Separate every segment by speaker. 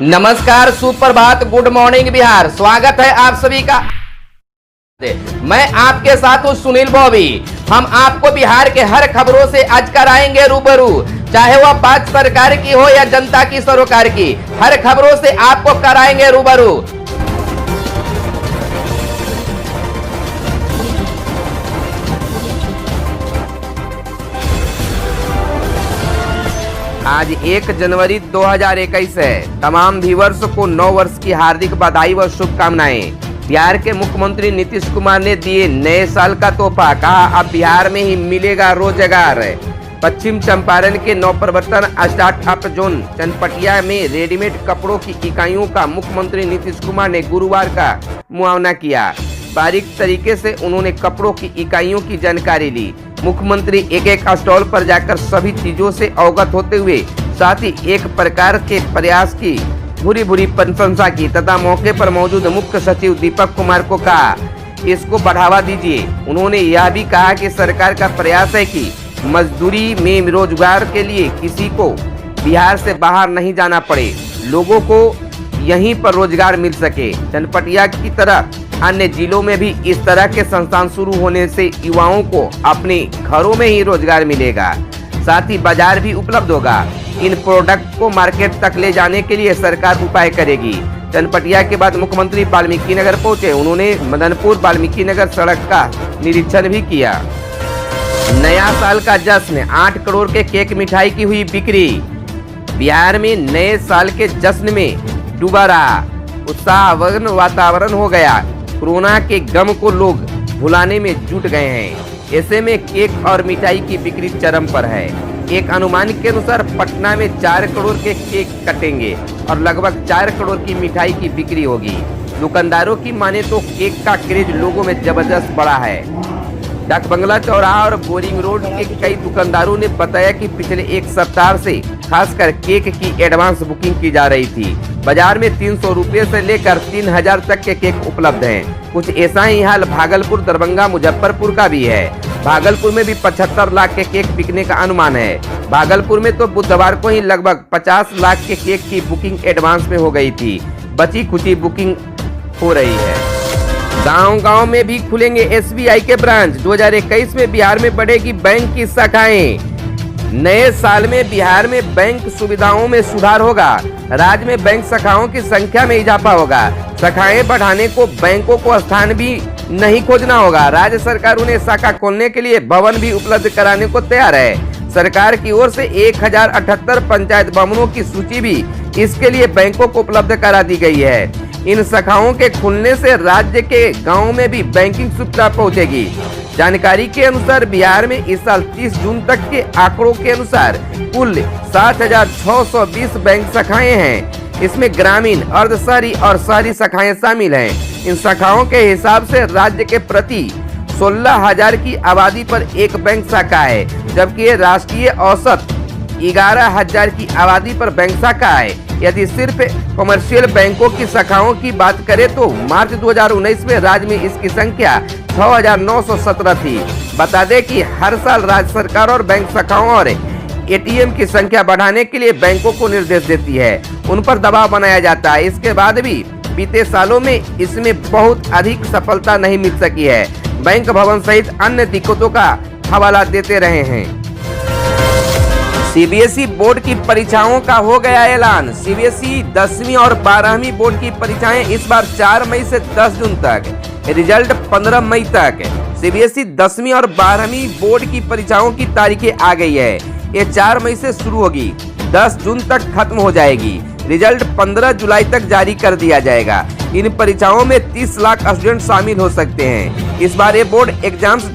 Speaker 1: नमस्कार, सुप्रभात, good morning Bihar. स्वागत है आप सभी का। मैं आपके साथ हूँ सुनील बॉबी। हम आपको बिहार के हर खबरों से आज कराएंगे रूबरू, चाहे वह बात सरकार की हो या जनता की सरोकार की। हर खबरों से आपको कराएंगे रूबरू। आज 1 जनवरी 2021 है। तमाम व्यूअर्स को नव वर्ष की हार्दिक बधाई व शुभकामनाएं। बिहार के मुख्यमंत्री नीतीश कुमार ने दिए नए साल का तोहफा, कहा अब बिहार में ही मिलेगा रोजगार। पश्चिम चंपारण के नवप्रवर्तन स्टार्टअप जोन चनपटिया में रेडीमेड कपड़ों की इकाइयों का मुख्यमंत्री नीतीश कुमार ने गुरुवार का मुआयना किया। बारीक तरीके से उन्होंने कपड़ों की इकाइयों की जानकारी ली। मुख्यमंत्री एक एक स्टॉल पर जाकर सभी चीजों से अवगत होते हुए साथ ही एक प्रकार के प्रयास की भूरी प्रशंसा की तथा मौके पर मौजूद मुख्य सचिव दीपक कुमार को कहा इसको बढ़ावा दीजिए। उन्होंने यह भी कहा कि सरकार का प्रयास है कि मजदूरी में रोजगार के लिए किसी को बिहार से बाहर नहीं जाना पड़े, लोगों को यहीं पर रोजगार मिल सके। चनपटिया की तरह अन्य जिलों में भी इस तरह के संस्थान शुरू होने से युवाओं को अपने घरों में ही रोजगार मिलेगा, साथ ही बाजार भी उपलब्ध होगा। इन प्रोडक्ट को मार्केट तक ले जाने के लिए सरकार उपाय करेगी। चनपटिया के बाद मुख्यमंत्री वाल्मीकि नगर पहुंचे। उन्होंने मदनपुर वाल्मीकि नगर सड़क का निरीक्षण भी किया। नया साल का जश्न, 8 करोड़ के केक मिठाई की हुई बिक्री। बिहार में नए साल के जश्न में डूबा रहा उत्साहपूर्ण वातावरण हो गया। कोरोना के गम को लोग भुलाने में जुट गए हैं। ऐसे में केक और मिठाई की बिक्री चरम पर है। एक अनुमान के अनुसार पटना में 4 करोड़ के केक कटेंगे और लगभग 4 करोड़ की मिठाई की बिक्री होगी। दुकानदारों की माने तो केक का क्रेज लोगों में जबरदस्त बढ़ा है। डाक बंगला चौराहा और बोरिंग रोड के कई दुकानदारों ने बताया कि पिछले एक सप्ताह से खासकर केक की एडवांस बुकिंग की जा रही थी। बाजार में 300 रुपये से लेकर 3000 तक के केक उपलब्ध हैं। कुछ ऐसा ही हाल भागलपुर, दरभंगा, मुजफ्फरपुर का भी है। भागलपुर में भी 75 लाख के केक बिकने का अनुमान है। भागलपुर में तो बुधवार को ही लगभग 50 लाख के केक की बुकिंग एडवांस में हो गई थी। बची खुची बुकिंग हो रही है। गांव-गांव में भी खुलेंगे SBI के ब्रांच। 2021 में बिहार में बढ़ेगी बैंक की शाखाएं। नए साल में बिहार में बैंक सुविधाओं में सुधार होगा। राज्य में बैंक शाखाओं की संख्या में इजाफा होगा। शाखाएं बढ़ाने को बैंकों को स्थान भी नहीं खोजना होगा। राज्य सरकार उन्हें शाखा खोलने के लिए भवन भी उपलब्ध कराने को तैयार है। सरकार की ओर से 1078 पंचायत भवनों की सूची भी इसके लिए बैंकों को उपलब्ध करा दी गई है। इन शाखाओं के खुलने से राज्य के गाँव में भी बैंकिंग सुविधा पहुँचेगी। जानकारी के अनुसार बिहार में इस साल 30 जून तक के आंकड़ों के अनुसार कुल 7620 बैंक शाखाएं हैं। इसमें ग्रामीण, अर्धशहरी और शहरी शाखाएं शामिल हैं। इन शाखाओं के हिसाब से राज्य के प्रति 16,000 की आबादी पर एक बैंक शाखा है, जबकि राष्ट्रीय औसत 11,000 की आबादी पर बैंक शाखा है। यदि सिर्फ कमर्शियल बैंकों की शाखाओं की बात करें तो मार्च 2019 में राज्य में इसकी संख्या 6,917 थी। बता दें कि हर साल राज्य सरकार और बैंक शाखाओं और ATM की संख्या बढ़ाने के लिए बैंकों को निर्देश देती है, उन पर दबाव बनाया जाता है। इसके बाद भी बीते सालों में इसमें बहुत अधिक सफलता नहीं मिल सकी है। बैंक भवन सहित अन्य दिक्कतों का हवाला देते रहे हैं। CBSE बोर्ड की परीक्षाओं का हो गया ऐलान। CBSE 10वीं और 12वीं बोर्ड की परीक्षाएं इस बार 4 मई से 10 जून तक, रिजल्ट 15 मई तक। CBSE 10वीं और 12वीं बोर्ड की परीक्षाओं की तारीखें आ गई है। ये 4 मई से शुरू होगी, 10 जून तक खत्म हो जाएगी। रिजल्ट 15 जुलाई तक जारी कर दिया जाएगा। इन परीक्षाओं में 30 लाख स्टूडेंट शामिल हो सकते हैं। इस बार ये बोर्ड एग्जाम्स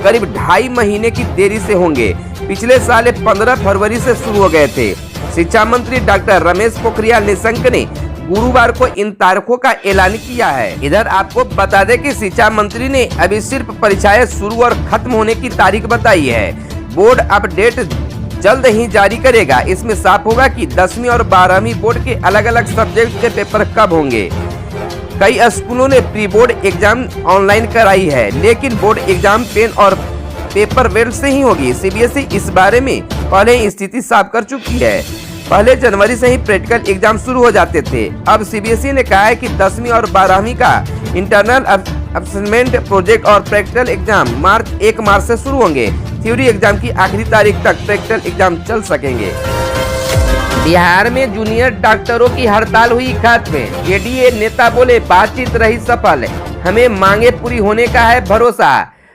Speaker 1: करीब 2.5 महीने की देरी से होंगे। पिछले साल 15 फरवरी से शुरू हो गए थे। शिक्षा मंत्री डॉक्टर रमेश पोखरियाल निशंक ने गुरुवार को इन तारीखों का ऐलान किया है। इधर आपको बता दें कि शिक्षा मंत्री ने अभी सिर्फ परीक्षाएं शुरू और खत्म होने की तारीख बताई है। बोर्ड अपडेट जल्द ही जारी करेगा। इसमें साफ होगा कि 10वीं और 12वीं बोर्ड के अलग अलग सब्जेक्ट के पेपर कब होंगे। कई स्कूलों ने प्री बोर्ड एग्जाम ऑनलाइन कराई है, लेकिन बोर्ड एग्जाम पेन और पेपर वेट से ही होगी। CBSE इस बारे में पहले ही स्थिति साफ कर चुकी है। पहले जनवरी से ही प्रैक्टिकल एग्जाम शुरू हो जाते थे। अब सीबीएसई ने कहा है कि 10वीं और 12वीं का इंटरनल असेसमेंट प्रोजेक्ट और प्रैक्टिकल एग्जाम 1 मार्च से शुरू होंगे। थ्योरी एग्जाम की आखिरी तारीख तक प्रैक्टिकल एग्जाम चल सकेंगे। बिहार में जूनियर डॉक्टरों की हड़ताल हुई खत्म। जेडीए नेता बोले बातचीत रही सफल, हमें मांगे पूरी होने का है भरोसा।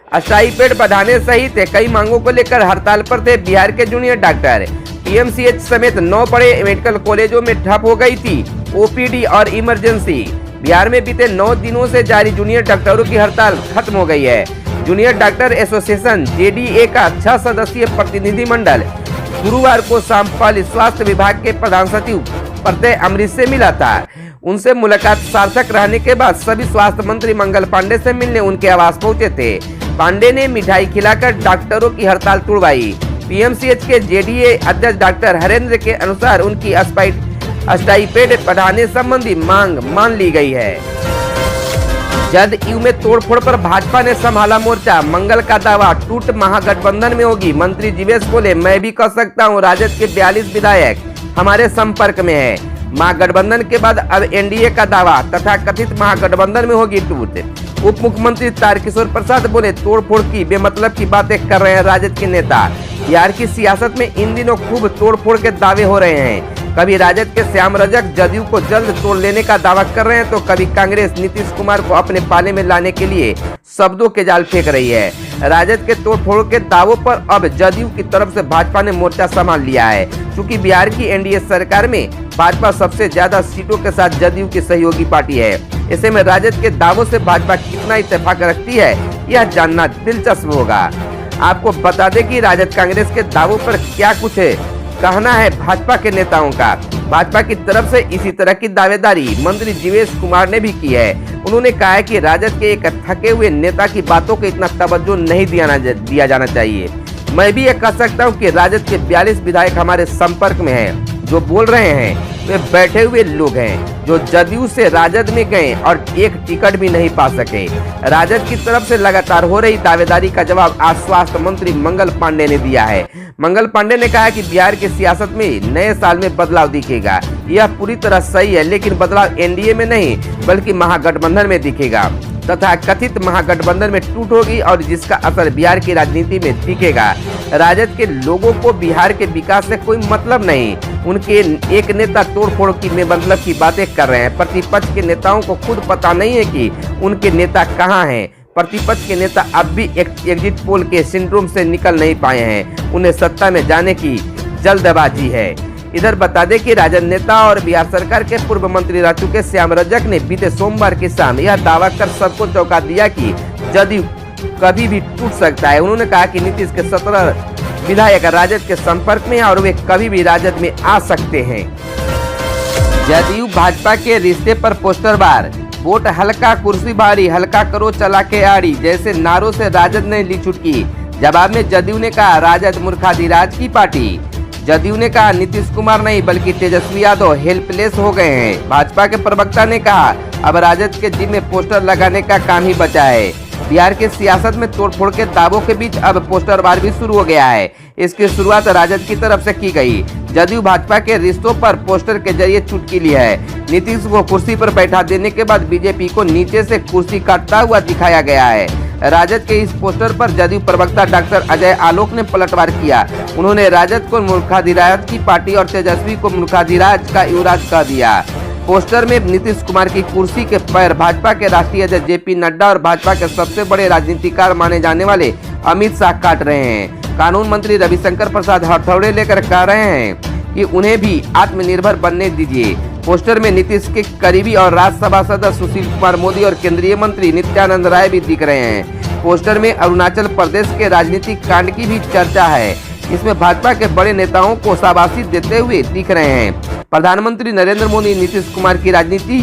Speaker 1: अस्थायी बेड बढ़ाने सहित कई मांगों को लेकर हड़ताल पर थे बिहार के जूनियर डॉक्टर। पीएमसीएच समेत 9 बड़े मेडिकल कॉलेजों में ठप हो गई थी ओपीडी और इमरजेंसी। बिहार में बीते 9 दिनों से जारी जूनियर डॉक्टरों की हड़ताल खत्म हो गई है। जूनियर डॉक्टर एसोसिएशन जेडीए का 6 सदस्यीय प्रतिनिधिमंडल गुरुवार को शाम पहले स्वास्थ्य विभाग के प्रधान सचिव प्रत्यय अमृत से मिला था। उनसे मुलाकात सार्थक रहने के बाद सभी स्वास्थ्य मंत्री मंगल पांडे से मिलने उनके आवास पहुंचे थे। पांडे ने मिठाई खिलाकर डॉक्टरों की हड़ताल तुड़वाई। पीएमसीएच के जेडीए अध्यक्ष डॉक्टर हरेंद्र के अनुसार उनकी अस्थायी बेड बढ़ाने संबंधी मांग मान ली गई है। जदयू में तोड़फोड़ पर भाजपा ने संभाला मोर्चा। मंगल का दावा, टूट महागठबंधन में होगी। मंत्री जीवेश बोले मैं भी कह सकता हूं, राजद के 42 विधायक हमारे संपर्क में है। महागठबंधन के बाद अब एनडीए का दावा, तथा कथित महागठबंधन में होगी टूट। उप मुख्यमंत्री तारकिशोर प्रसाद बोले तोड़फोड़ की बेमतलब की बातें कर रहे हैं राजद के नेता। बिहार की सियासत में इन दिनों खूब तोड़फोड़ के दावे हो रहे हैं। कभी राजद के श्याम रजक जदयू को जल्द तोड़ लेने का दावा कर रहे हैं, तो कभी कांग्रेस नीतीश कुमार को अपने पाले में लाने के लिए शब्दों के जाल फेंक रही है। राजद के तोड़फोड़ के दावों पर अब जदयू की तरफ से भाजपा ने मोर्चा संभाल लिया है। क्योंकि बिहार की एनडीए सरकार में भाजपा सबसे ज्यादा सीटों के साथ जदयू की सहयोगी पार्टी है। ऐसे में राजद के दावों से भाजपा कितना इत्तेफाक रखती है, यह जानना दिलचस्प होगा। आपको बता दें कि राजद कांग्रेस के दावों पर क्या कुछ कहना है भाजपा के नेताओं का। भाजपा की तरफ से इसी तरह की दावेदारी मंत्री जीवेश कुमार ने भी की है। उन्होंने कहा है कि राजद के एक थके हुए नेता की बातों को इतना तवज्जो नहीं दिया जाना चाहिए। मैं भी ये कह सकता हूँ कि राजद के 42 विधायक हमारे संपर्क में हैं। जो बोल रहे हैं वे बैठे हुए लोग हैं जो जदयू से राजद में गए और एक टिकट भी नहीं पा सके। राजद की तरफ से लगातार हो रही दावेदारी का जवाब आज स्वास्थ्य मंत्री मंगल पांडे ने दिया है। मंगल पांडे ने कहा कि बिहार की सियासत में नए साल में बदलाव दिखेगा। यह पूरी तरह सही है, लेकिन बदलाव एनडीए में नहीं बल्कि महागठबंधन में दिखेगा, तथा कथित महागठबंधन में टूट होगी और जिसका असर बिहार की राजनीति में दिखेगा। राजद के लोगों को बिहार के विकास से कोई मतलब नहीं। उनके एक नेता तोड़फोड़ की बेमतलब की बातें कर रहे हैं। प्रतिपक्ष के नेताओं को खुद पता नहीं है कि उनके नेता कहां हैं। प्रतिपक्ष के नेता अब भी एग्जिट पोल के सिंड्रोम से निकल नहीं पाए हैं। उन्हें सत्ता में जाने की जल्दबाजी है। इधर बता दें कि राजद नेता और बिहार सरकार के पूर्व मंत्री रह चुके श्याम रजक ने बीते सोमवार की शाम यह दावा कर सबको चौंका दिया कि जदयू कभी भी टूट सकता है। उन्होंने कहा कि नीतीश के 17 विधायक राजद के संपर्क में हैं और वे कभी भी राजद में आ सकते हैं। जदयू भाजपा के रिश्ते पर पोस्टरबार, वोट हल्का कुर्सी भारी, हल्का करो चला के आड़ी जैसे नारों से राजद ने ली चुटकी। जवाब में जदयू ने कहा राजद मूर्खाधिराज की पार्टी। जदयू ने कहा नीतीश कुमार नहीं बल्कि तेजस्वी यादव हेल्पलेस हो गए हैं। भाजपा के प्रवक्ता ने कहा अब राजद के जिम में पोस्टर लगाने का काम ही बचा है। बिहार की सियासत में तोड़फोड़ के दावों के बीच अब पोस्टरबार भी शुरू हो गया है। इसकी शुरुआत राजद की तरफ से की गई। जदयू भाजपा के रिश्तों पर पोस्टर के जरिए चुटकी ली है। नीतीश को कुर्सी पर बैठा देने के बाद बीजेपी को नीचे से कुर्सी काटता हुआ दिखाया गया है। राजद के इस पोस्टर पर जदयू प्रवक्ता डॉक्टर अजय आलोक ने पलटवार किया। उन्होंने राजद को मूर्खाधिराज की पार्टी और तेजस्वी को मूर्खाधिराज का युवराज कह दिया। पोस्टर में नीतीश कुमार की कुर्सी के पैर भाजपा के राष्ट्रीय अध्यक्ष जेपी नड्डा और भाजपा के सबसे बड़े राजनीतिकार माने जाने वाले अमित शाह काट रहे हैं। कानून मंत्री रविशंकर प्रसाद हथौड़े लेकर कह रहे हैं कि उन्हें भी आत्मनिर्भर बनने दीजिए। पोस्टर में नीतीश के करीबी और राज्यसभा सदस्य सुशील कुमार मोदी और केंद्रीय मंत्री नित्यानंद राय भी दिख रहे हैं। पोस्टर में अरुणाचल प्रदेश के राजनीतिक कांड की भी चर्चा है। इसमें भाजपा के बड़े नेताओं को शाबाशी देते हुए दिख रहे हैं। प्रधानमंत्री नरेंद्र मोदी नीतीश कुमार की राजनीति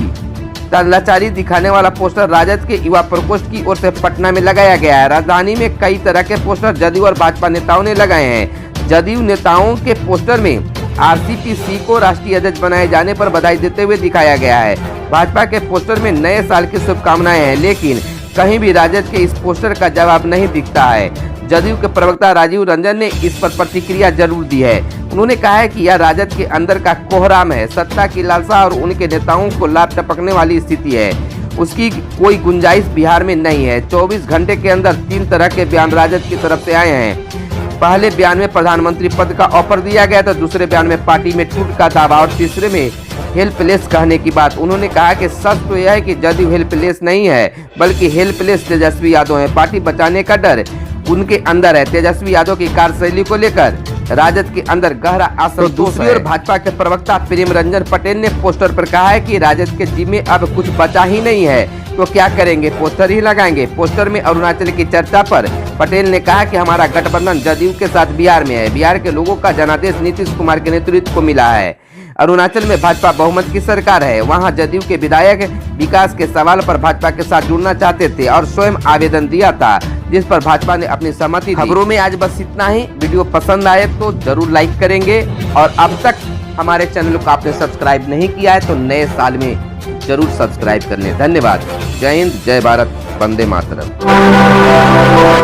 Speaker 1: लाचारी दिखाने वाला पोस्टर राजद के युवा प्रकोष्ठ की ओर से पटना में लगाया गया है। राजधानी में कई तरह के पोस्टर जदयू और भाजपा नेताओं ने लगाए हैं। जदयू नेताओं के पोस्टर में आरसीपी को राष्ट्रीय अध्यक्ष बनाए जाने पर बधाई देते हुए दिखाया गया है। भाजपा के पोस्टर में नए साल की शुभकामनाएं हैं, लेकिन कहीं भी राजद के इस पोस्टर का जवाब नहीं दिखता है। जदयू के प्रवक्ता राजीव रंजन ने इस पर प्रतिक्रिया जरूर दी है। उन्होंने कहा है कि यह राजद के अंदर का कोहराम है, सत्ता की लालसा और उनके नेताओं को लाभ टपकने वाली स्थिति है, उसकी कोई गुंजाइश बिहार में नहीं है। 24 घंटे के अंदर 3 तरह के बयान राजद की तरफ से आए हैं। पहले बयान में प्रधानमंत्री पद का ऑफर दिया गया था, दूसरे बयान में पार्टी में टूट का दावा और तीसरे में हेल्पलेस कहने की बात। उन्होंने कहा कि सच तो यह है कि जदयू हेल्पलेस नहीं है, बल्कि हेल्पलेस तेजस्वी यादव है। पार्टी बचाने का डर उनके अंदर है। तेजस्वी यादव की कार्यशैली को लेकर राजद के अंदर गहरा असंतोष। दूसरी ओर भाजपा के प्रवक्ता प्रेम रंजन पटेल ने पोस्टर पर कहा है कि राजद के जिम्मे अब कुछ बचा ही नहीं है, तो क्या करेंगे, पोस्टर ही लगाएंगे। पोस्टर में अरुणाचल की चर्चा पर पटेल ने कहा कि हमारा गठबंधन जदयू के साथ बिहार में है। बिहार के लोगों का जनादेश नीतीश कुमार के नेतृत्व को मिला है। अरुणाचल में भाजपा बहुमत की सरकार है। वहां जदयू के विधायक विकास के सवाल पर भाजपा के साथ जुड़ना चाहते थे और स्वयं आवेदन दिया था, जिस पर भाजपा ने अपनी सहमति दी। खबरों में आज बस इतना ही। वीडियो पसंद आए तो जरूर लाइक करेंगे और अब तक हमारे चैनल को आपने सब्सक्राइब नहीं किया है तो नए साल में जरूर सब्सक्राइब कर लें। धन्यवाद। जय हिंद, जय भारत, वंदे मातरम।